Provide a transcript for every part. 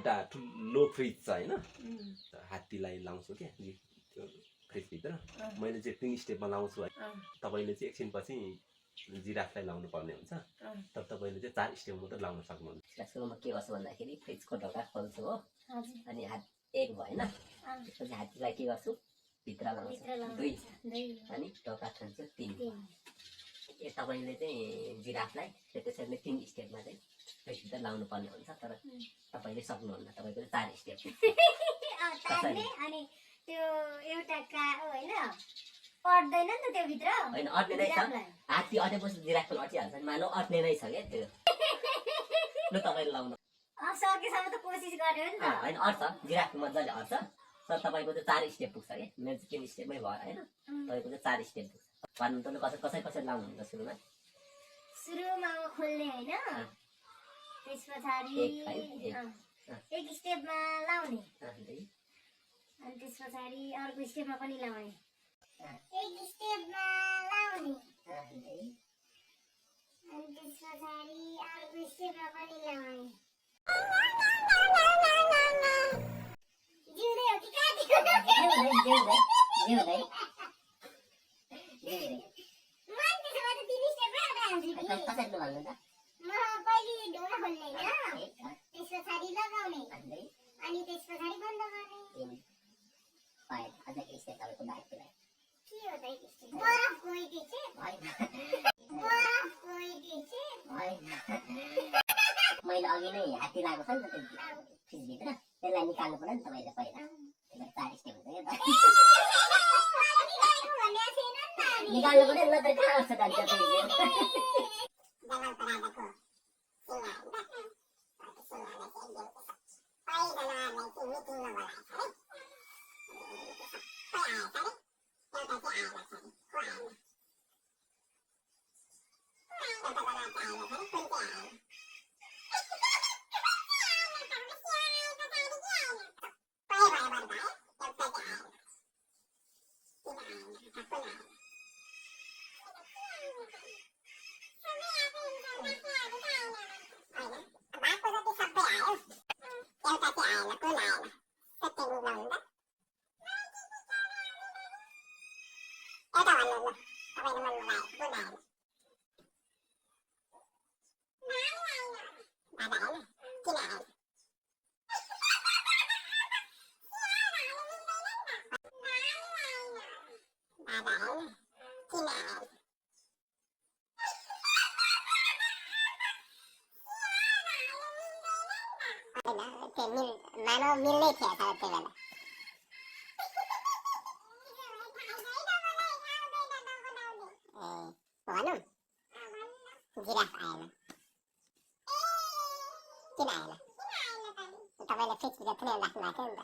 एउटा ठुलो फ्रिज छ हैन हात्तीलाई लाउँछु के त्यो फ्रिज भित्र मैले चाहिँ 3 स्टेपमा लाउँछु है तपाईले चाहिँ एकछिनपछि जिराफलाई लाउनु पर्ने हुन्छ तर तपाईले चाहिँ 4 स्टेप मात्र लाउन सक्नुहुन्छ सुरुमा के गर्छु भन्दाखेरि फ्रिजको ढोका खोल्छु हो अनि एक भएन त्यसपछि हात्तीलाई के गर्छु भित्र लाउँछु 2 अनि ढोका खोल्छु 3 ए तपाईले चाहिँ जिराफलाई त्यसरी नै 3 स्टेपमा चाहिँ फ्रिजभित्र लाउनु पर्ने हुन्छ तर तपाईले सक्नुहुन्न तपाईको 4 स्टेप अनि त्यो एउटा का हैन अट्दैन नि त त्यो भित्र हैन अट्ने नै छ हात्ती अटेपछि जिराफ पनि अटिहाल्छ नि मानौ अट्ने नै छ के त्यो ल तपाईले लाउनु सकेसम्म त कोसिस गर्यो नि त हैन अट्छ जिराफ मज्जाले अट्छ तर तपाईको चाहिँ 4 स्टेप पुग्छ के मेरो चाहिँ 3 स्टेपमै भयो हैन तपाईको चाहिँ 4 स्टेप पुग्छ भन्नु त कसरी लाउनु हुन्छ सुरुमा खोल्ने हैन त्यसपछि एक स्टेपमा लाउने अनि त्यसपछि अर्को स्टेपमा पनि लाउने एक स्टेपमा लाउने अनि त्यसपछि अर्को स्टेपमा पनि लाउने जिउँदै हो कि काटी जिउँदै मन त्यसो भए त 3 स्टेप राख्दै हाल्छु नि कसरी भन्नु त म पहिले ढोका खोल्ने हैन त्यसपछि लगाउने अनि त्यसपछि बन्द गर्ने फाइन अझ एक स्टेप तपाईको बाइक के हो त एक स्टेप बरफ गइदिए चाहिँ हैन बरफ गइदिए चाहिँ हैन मैले अघि नै हात्ती लागेको छ नि त त्यो फ्रिज भित्र त्यसलाई निकाल्नु पर्यो नि तपाईले पहिला त्यसलाई 4 स्टेप हुन्छ के निकाल्नु पर्यो ल त कहाँ छ त मानव मिल्ने थियो त त्यो बेला भनौँ जिराफ आएन किन आएन तपाईँले फ्रिजभित्र थुनेर राख्नु भएको थियो नि त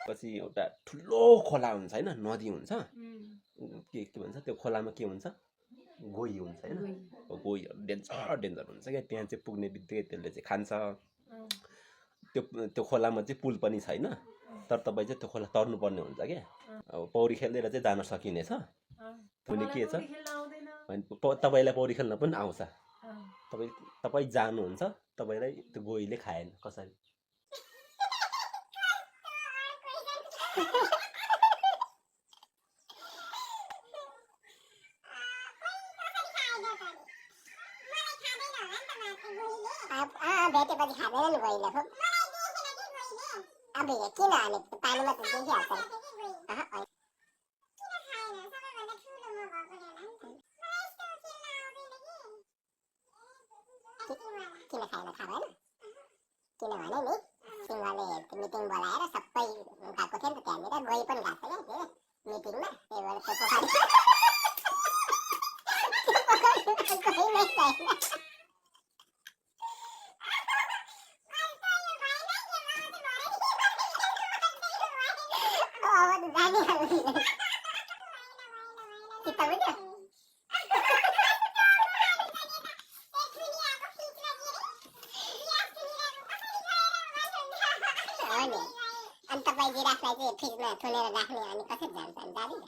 पछि एउटा ठुलो खोला हुन्छ हैन नदी हुन्छ के भन्छ त्यो खोलामा के हुन्छ गोही हुन्छ हैन गोहीहरु डेन्जर हुन्छ क्या त्यहाँ चाहिँ पुग्ने बित्तिकै त्यसले चाहिँ खान्छ त्यो खोलामा चाहिँ पुल पनि छैन तर तपाईँ चाहिँ त्यो खोला तर्नु पर्ने हुन्छ क्या अब पौडी खेलेर चाहिँ जान सकिनेछ अनि के छ तपाईँलाई पौडी खेल्न पनि आउँछ तपाईँ जानुहुन्छ तपाईँलाई त्यो गोहीले खाएन कसरी भेटेपछि खाँदैन नि गोहीले अब किन हाने पानीमा त देखिहाल्छ किन खाएन थाहा भएन किनभने नि सिंहले मिटिङ बोलाएर सबै गएको थियो नि त त्यहाँनिर गोही पनि गएको छ क्या मिटिङमा त्यही भएर त्यो पोखरी अनि तपाईँ जिराफलाई चाहिँ फ्रिजमा थुनेर राख्ने अनि कसरी जान्छ नि जाँदैन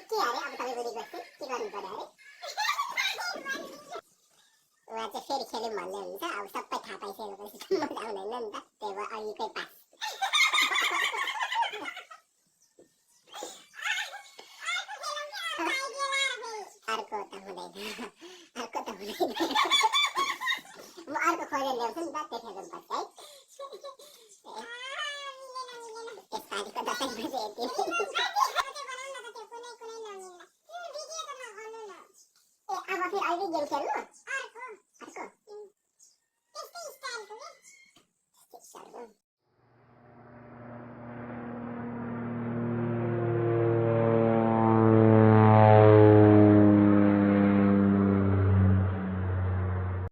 के अरे अब तपाईँ बुढी बस्छु के गर्नु पर्यो अरे उहाँ चाहिँ फेरि खेल्यौँ भन्दै हुन्छ अब सबै थाहा पाइसकेपछि मजा आउँदैन नि त त्यही भएर अघिकै पास अर्को त हुँदैन म अर्को खोजेर ल्याउँछु नि त त्यसैको बच्चा है यसपालिको दसैँमा चाहिँ यति अब फेरि अहिले गेम खेल्नु अर्को